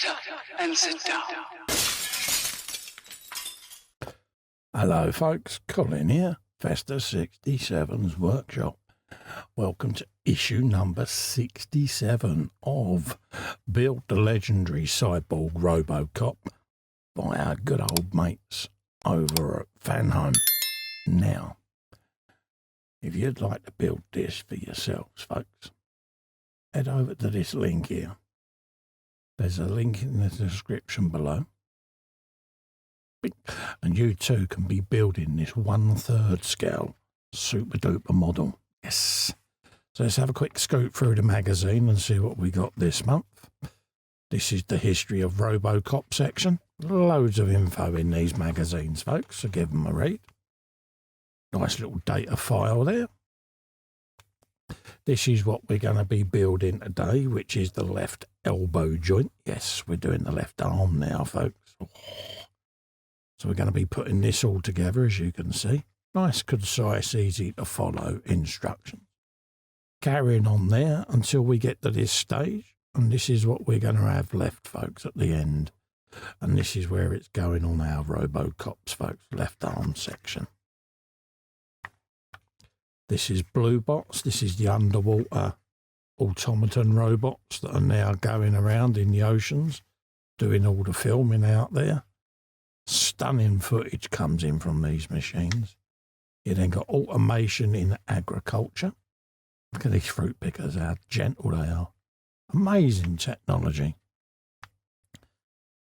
Shut up and sit down. Hello folks, Colin here, Festa 67's workshop. Welcome to issue number 67 of Build the Legendary Cyborg RoboCop by our good old mates over at Fanhome. Now, if you'd like to build this for yourselves, folks, head over to this link here. There's a link in the description below. And you too can be building this 1/3 scale super duper model. Yes. So let's have a quick scoot through the magazine and see what we got this month. This is the history of RoboCop section. Loads of info in these magazines, folks, so give them a read. Nice little data file there. This is what we're going to be building today, which is the left elbow joint. Yes, we're doing the left arm now, folks. So we're going to be putting this all together, as you can see. Nice, concise, easy to follow instructions. Carrying on there until we get to this stage. And this is what we're going to have left, folks, at the end. And this is where it's going on our RoboCops, folks, left arm section. This is Blue Bots. This is the underwater automaton robots that are now going around in the oceans, doing all the filming out there. Stunning footage comes in from these machines. You then got automation in agriculture. Look at these fruit pickers, how gentle they are. Amazing technology.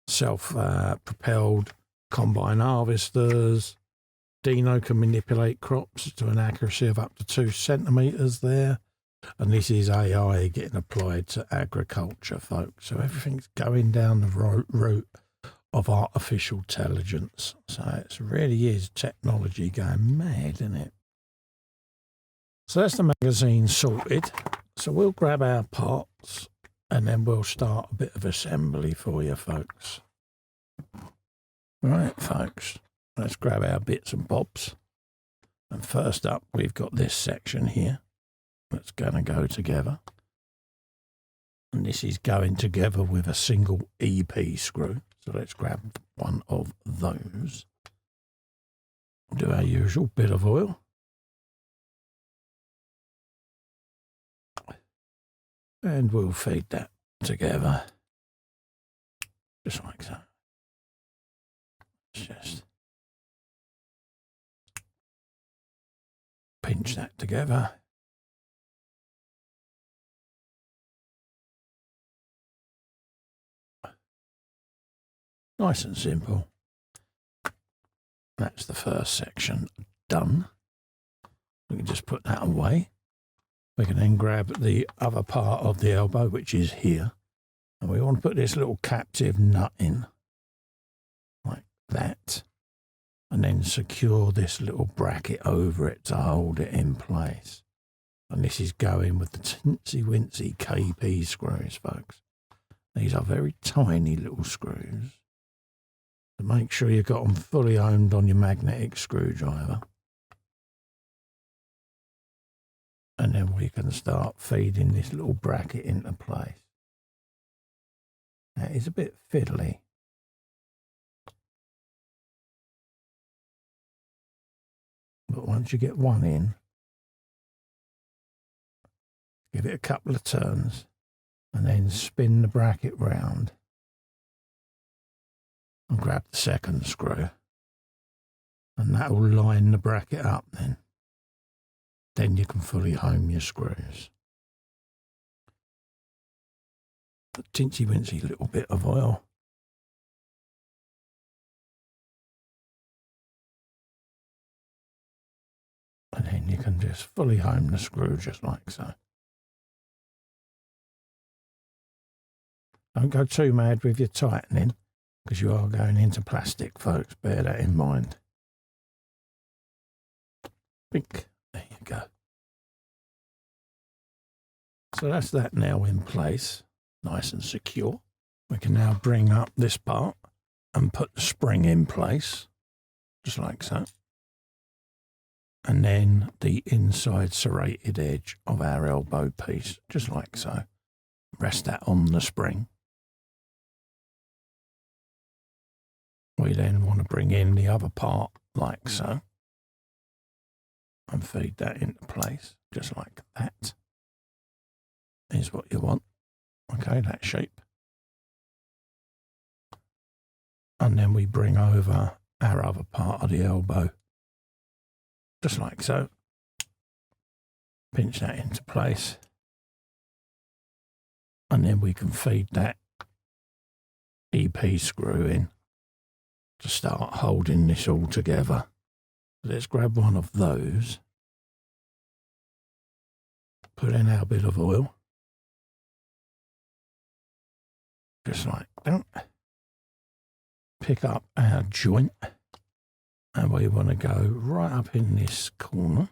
Self-propelled combine harvesters. Dino can manipulate crops to an accuracy of up to 2 centimetres there. And this is AI getting applied to agriculture, folks. So everything's going down the route of artificial intelligence. So it really is technology going mad, isn't it? So that's the magazine sorted. So we'll grab our parts and then we'll start a bit of assembly for you, folks. Right, folks. Let's grab our bits and bobs. And first up, we've got this section here that's going to go together. And this is going together with a single EP screw. So let's grab one of those. Do our usual bit of oil. And we'll feed that together. Just like so. Let's just pinch that together. Nice and simple. That's the first section done. We can just put that away. We can then grab the other part of the elbow, which is here. And we want to put this little captive nut in. Like that. And then secure this little bracket over it to hold it in place. And this is going with the teensy-wincy KP screws, folks. These are very tiny little screws. So make sure you've got them fully honed on your magnetic screwdriver. And then we can start feeding this little bracket into place. Now, it's a bit fiddly. But once you get one in, give it a couple of turns and then spin the bracket round and grab the second screw. And that will line the bracket up then. Then you can fully home your screws. A teensy-wincy little bit of oil. And then you can just fully home the screw just like so. Don't go too mad with your tightening because you are going into plastic, folks. Bear that in mind. Bink. There you go. So that's that now in place, nice and secure. We can now bring up this part and put the spring in place, just like so. And then the inside serrated edge of our elbow piece, just like so. Rest that on the spring. We then want to bring in the other part like so and feed that into place just like that. Is what you want. Okay, that shape. And then we bring over our other part of the elbow just like so. Pinch that into place. And then we can feed that EP screw in to start holding this all together. Let's grab one of those, put in our bit of oil, just like that. Pick up our joint, and we want to go right up in this corner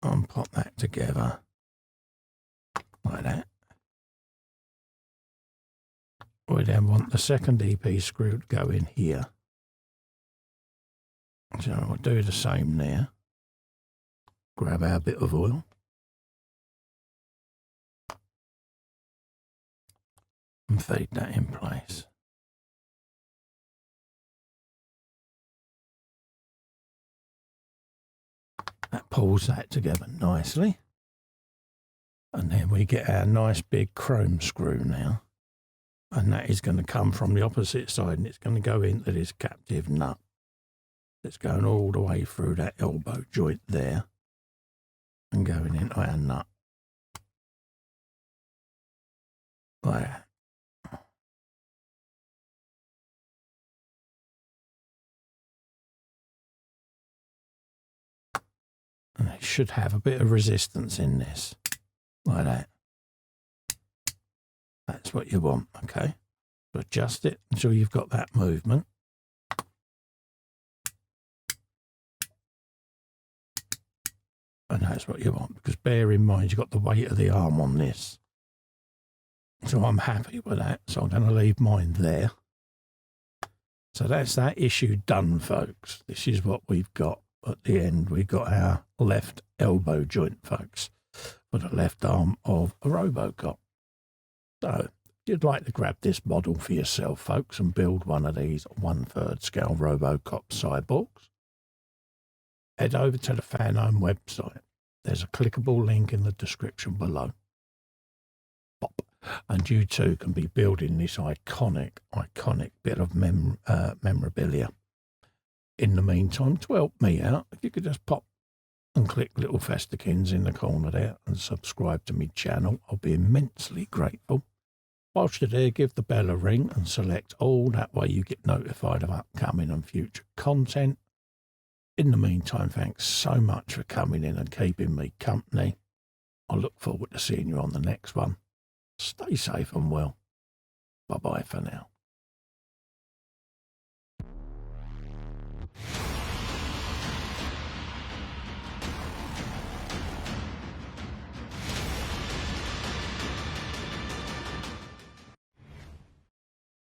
and pop that together like that. We then want the second EP screw to go in here. So we'll do the same there. Grab our bit of oil. And feed that in place. That pulls that together nicely. And then we get our nice big chrome screw now. And that is going to come from the opposite side, and it's going to go into this captive nut. It's going all the way through that elbow joint there and going into our nut. Like that. And it should have a bit of resistance in this, like that. That's what you want, okay? So adjust it until you've got that movement. And that's what you want, because bear in mind you've got the weight of the arm on this. So I'm happy with that, so I'm going to leave mine there. So that's that issue done, folks. This is what we've got at the end. We've got our left elbow joint, folks, for the left arm of a RoboCop. So if you'd like to grab this model for yourself, folks, and build one of these 1/3 scale RoboCop cyborgs, head over to the Fanhome website. There's a clickable link in the description below. Pop. And you too can be building this iconic bit of memorabilia. In the meantime, to help me out, if you could just pop and click little festikins in the corner there and subscribe to my channel, I'll be immensely grateful. Whilst you're there, give the bell a ring and select all. That way you get notified of upcoming and future content. In the meantime, thanks so much for coming in and keeping me company. I look forward to seeing you on the next one. Stay safe and well. Bye-bye for now.